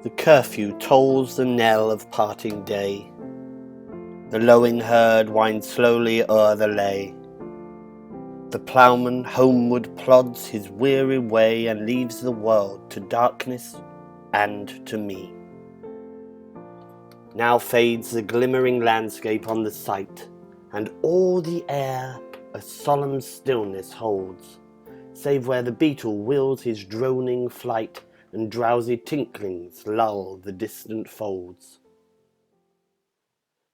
The curfew tolls the knell of parting day. The lowing herd winds slowly o'er the lea. The ploughman homeward plods his weary way and leaves the world to darkness and to me. Now fades the glimmering landscape on the sight, and all the air a solemn stillness holds, save where the beetle wheels his droning flight, and drowsy tinklings lull the distant folds.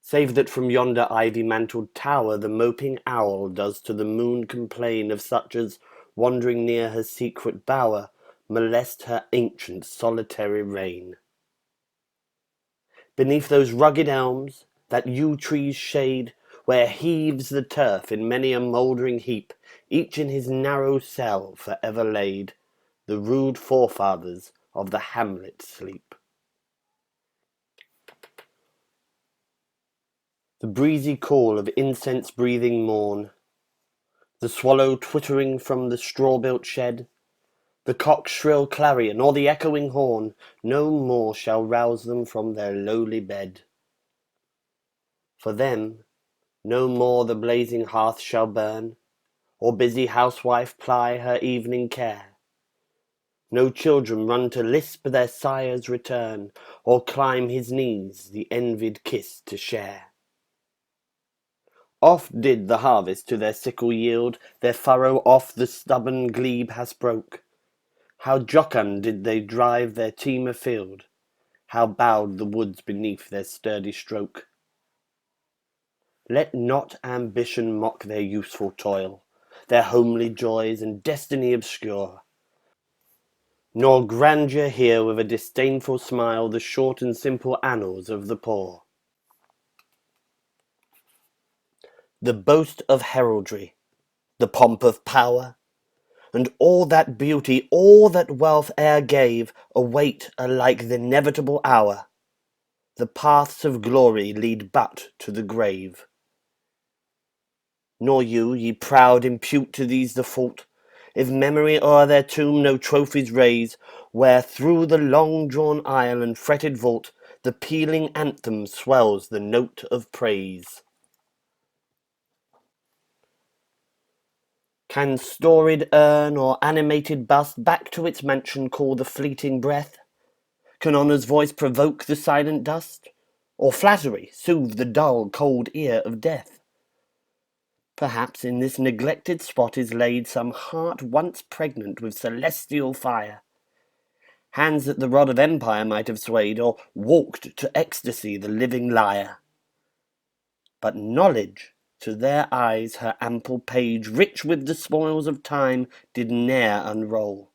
Save that from yonder ivy-mantled tower the moping owl does to the moon complain of such as, wandering near her secret bower, molest her ancient solitary reign. Beneath those rugged elms, that yew tree's shade, where heaves the turf in many a mouldering heap, each in his narrow cell for ever laid, the rude forefathers of the hamlet sleep. The breezy call of incense-breathing morn, the swallow twittering from the straw-built shed, the cock's shrill clarion, or the echoing horn, no more shall rouse them from their lowly bed. For them, no more the blazing hearth shall burn, or busy housewife ply her evening care. No children run to lisp their sire's return, or climb his knees the envied kiss to share. Oft did the harvest to their sickle yield, their furrow off the stubborn glebe has broke. How jocund did they drive their team afield, how bowed the woods beneath their sturdy stroke. Let not ambition mock their useful toil, their homely joys and destiny obscure, nor grandeur hear with a disdainful smile the short and simple annals of the poor. The boast of heraldry, the pomp of power, and all that beauty, all that wealth e'er gave, await alike the inevitable hour. The paths of glory lead but to the grave. Nor you, ye proud, impute to these the fault, if memory o'er their tomb no trophies raise, where through the long-drawn aisle and fretted vault the pealing anthem swells the note of praise. Can storied urn or animated bust back to its mansion call the fleeting breath? Can honour's voice provoke the silent dust, or flattery soothe the dull, cold ear of death? Perhaps in this neglected spot is laid some heart once pregnant with celestial fire, hands that the rod of empire might have swayed, or walked to ecstasy the living lyre. But knowledge, to their eyes her ample page, rich with the spoils of time, did ne'er unroll.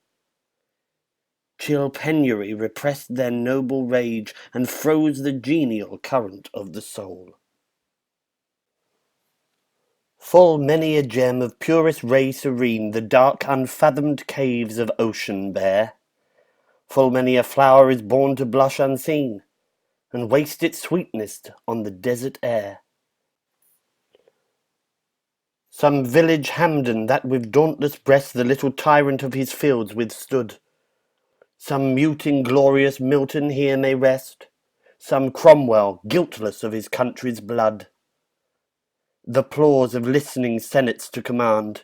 Chill penury repressed their noble rage, and froze the genial current of the soul. Full many a gem of purest ray serene the dark unfathomed caves of ocean bear. Full many a flower is born to blush unseen, and waste its sweetness on the desert air. Some village Hampden that with dauntless breast the little tyrant of his fields withstood. Some mute inglorious Milton here may rest, some Cromwell guiltless of his country's blood. The applause of listening senates to command,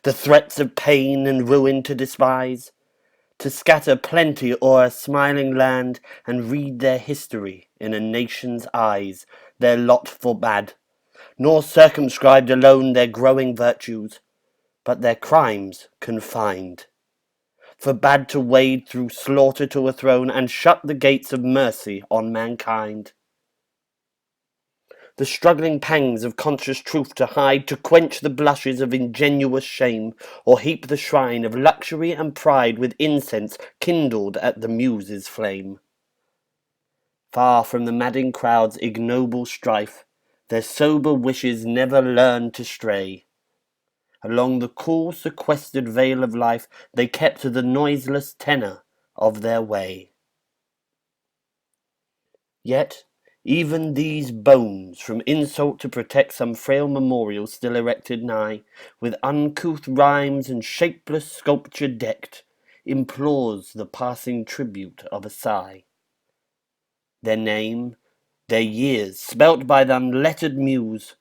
the threats of pain and ruin to despise, to scatter plenty o'er a smiling land, and read their history in a nation's eyes, their lot forbade, nor circumscribed alone their growing virtues, but their crimes confined, forbade to wade through slaughter to a throne, and shut the gates of mercy on mankind. The struggling pangs of conscious truth to hide, to quench the blushes of ingenuous shame, or heap the shrine of luxury and pride with incense kindled at the muse's flame. Far from the madding crowd's ignoble strife, their sober wishes never learned to stray. Along the cool sequestered vale of life they kept the noiseless tenor of their way. Yet even these bones, from insult to protect some frail memorial still erected nigh, with uncouth rhymes and shapeless sculpture decked, implores the passing tribute of a sigh. their name, their years, spelt by th' unlettered muse,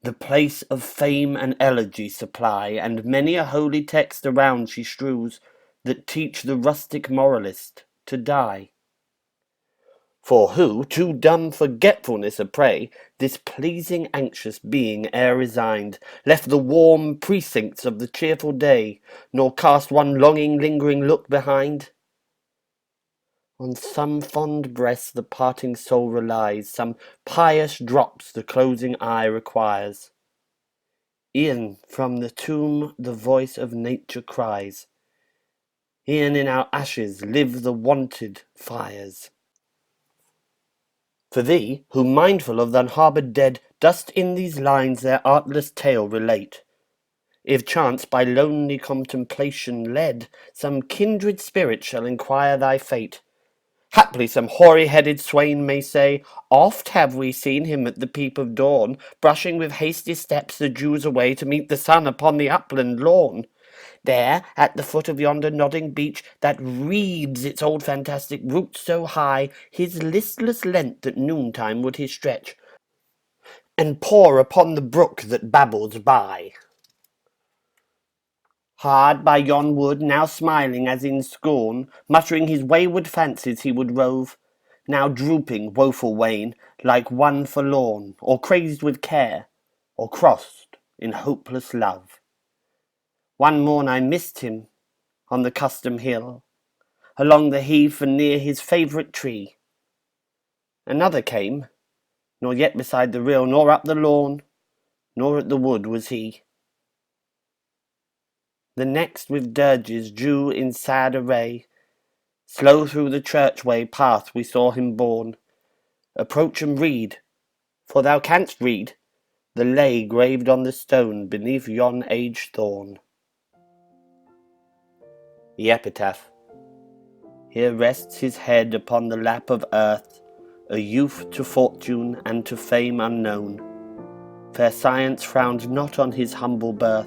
the place of fame and elegy supply, and many a holy text around she strews, that teach the rustic moralist to die. For who, to dumb forgetfulness a prey, this pleasing anxious being e'er resigned, left the warm precincts of the cheerful day, nor cast one longing lingering look behind? On some fond breast the parting soul relies, some pious drops the closing eye requires. E'en from the tomb the voice of nature cries, e'en in our ashes live the wonted fires. For thee, who mindful of th'unharboured harboured dead, dost in these lines their artless tale relate, if chance by lonely contemplation led, some kindred spirit shall inquire thy fate. Haply some hoary-headed swain may say, oft have we seen him at the peep of dawn, brushing with hasty steps the dews away to meet the sun upon the upland lawn. There, at the foot of yonder nodding beech, that wreathes its old fantastic roots so high, his listless length at noontime would he stretch, and pore upon the brook that babbles by. Hard by yon wood, now smiling as in scorn, muttering his wayward fancies he would rove, now drooping, woeful wane, like one forlorn, or crazed with care, or crossed in hopeless love. One morn I missed him on the custom hill, along the heath and near his favourite tree. Another came, nor yet beside the rill, nor up the lawn, nor at the wood was he. The next with dirges drew in sad array, slow through the churchway path we saw him borne. Approach and read, for thou canst read the lay graved on the stone beneath yon aged thorn. The epitaph. Here rests his head upon the lap of earth, a youth to fortune and to fame unknown. Fair science frowned not on his humble birth,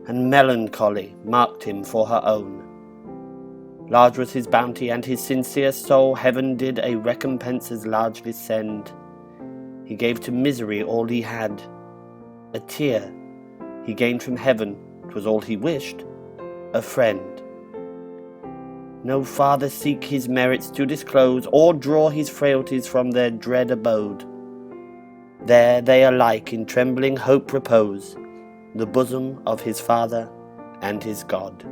and melancholy marked him for her own. Large was his bounty, and his sincere soul heaven did a recompense as largely send. He gave to misery all he had, a tear he gained from heaven, 'twas all he wished, a friend. No farther seek his merits to disclose, or draw his frailties from their dread abode. There they alike in trembling hope repose, the bosom of his Father and his God.